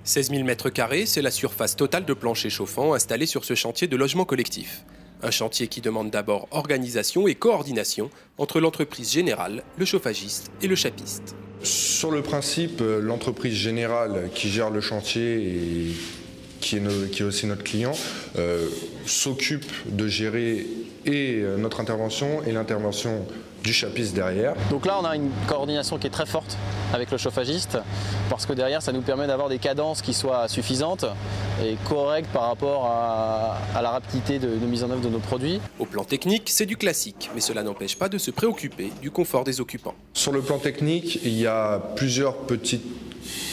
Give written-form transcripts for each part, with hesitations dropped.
16 000 m², c'est la surface totale de plancher chauffant installée sur ce chantier de logement collectif. Un chantier qui demande d'abord organisation et coordination entre l'entreprise générale, le chauffagiste et le chapiste. Sur le principe, l'entreprise générale qui gère le chantier et qui est aussi notre client s'occupe de gérer et notre intervention et l'intervention du chapiste derrière. Donc là on a une coordination qui est très forte avec le chauffagiste parce que derrière ça nous permet d'avoir des cadences qui soient suffisantes et correctes par rapport à la rapidité de mise en œuvre de nos produits. Au plan technique, c'est du classique, mais cela n'empêche pas de se préoccuper du confort des occupants. Sur le plan technique, il y a plusieurs petites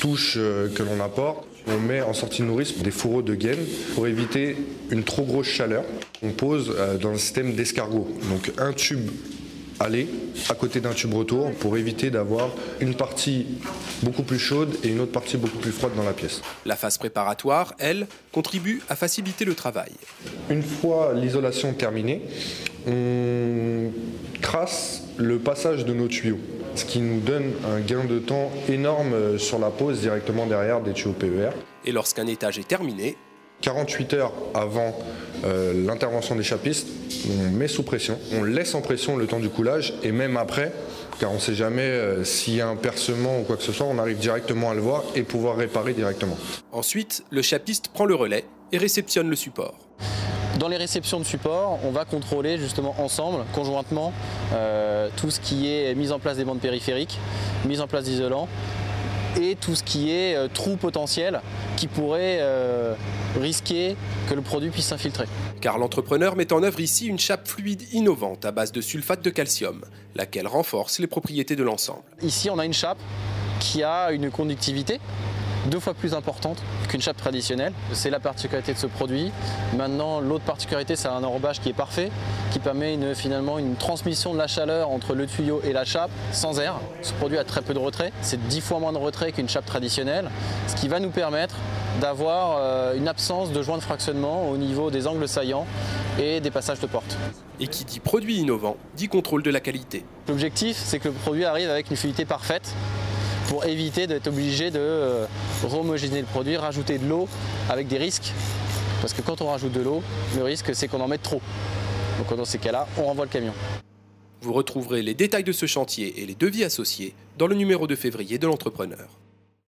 touches que l'on apporte. On met en sortie de nourrice des fourreaux de gaine pour éviter une trop grosse chaleur. On pose dans un système d'escargot, donc un tube aller à côté d'un tube retour pour éviter d'avoir une partie beaucoup plus chaude et une autre partie beaucoup plus froide dans la pièce. La phase préparatoire, elle, contribue à faciliter le travail. Une fois l'isolation terminée, on trace le passage de nos tuyaux, ce qui nous donne un gain de temps énorme sur la pose directement derrière des tuyaux PER. Et lorsqu'un étage est terminé, 48 heures avant l'intervention des chapistes, on met sous pression, on laisse en pression le temps du coulage et même après, car on ne sait jamais s'il y a un percement ou quoi que ce soit, on arrive directement à le voir et pouvoir réparer directement. Ensuite, le chapiste prend le relais et réceptionne le support. Dans les réceptions de support, on va contrôler justement ensemble, conjointement, tout ce qui est mise en place des bandes périphériques, mise en place d'isolants, et tout ce qui est trou potentiel qui pourrait risquer que le produit puisse s'infiltrer. Car l'entrepreneur met en œuvre ici une chape fluide innovante à base de sulfate de calcium, laquelle renforce les propriétés de l'ensemble. Ici, on a une chape qui a une conductivité 2 fois plus importante qu'une chape traditionnelle. C'est la particularité de ce produit. Maintenant, l'autre particularité, c'est un enrobage qui est parfait, qui permet finalement une transmission de la chaleur entre le tuyau et la chape sans air. Ce produit a très peu de retrait, c'est 10 fois moins de retrait qu'une chape traditionnelle, ce qui va nous permettre d'avoir une absence de joint de fractionnement au niveau des angles saillants et des passages de porte. Et qui dit produit innovant, dit contrôle de la qualité. L'objectif, c'est que le produit arrive avec une fluidité parfaite, pour éviter d'être obligé de homogénéiser le produit, rajouter de l'eau avec des risques. Parce que quand on rajoute de l'eau, le risque c'est qu'on en mette trop. Donc dans ces cas-là, on renvoie le camion. Vous retrouverez les détails de ce chantier et les devis associés dans le numéro de février de l'Entrepreneur.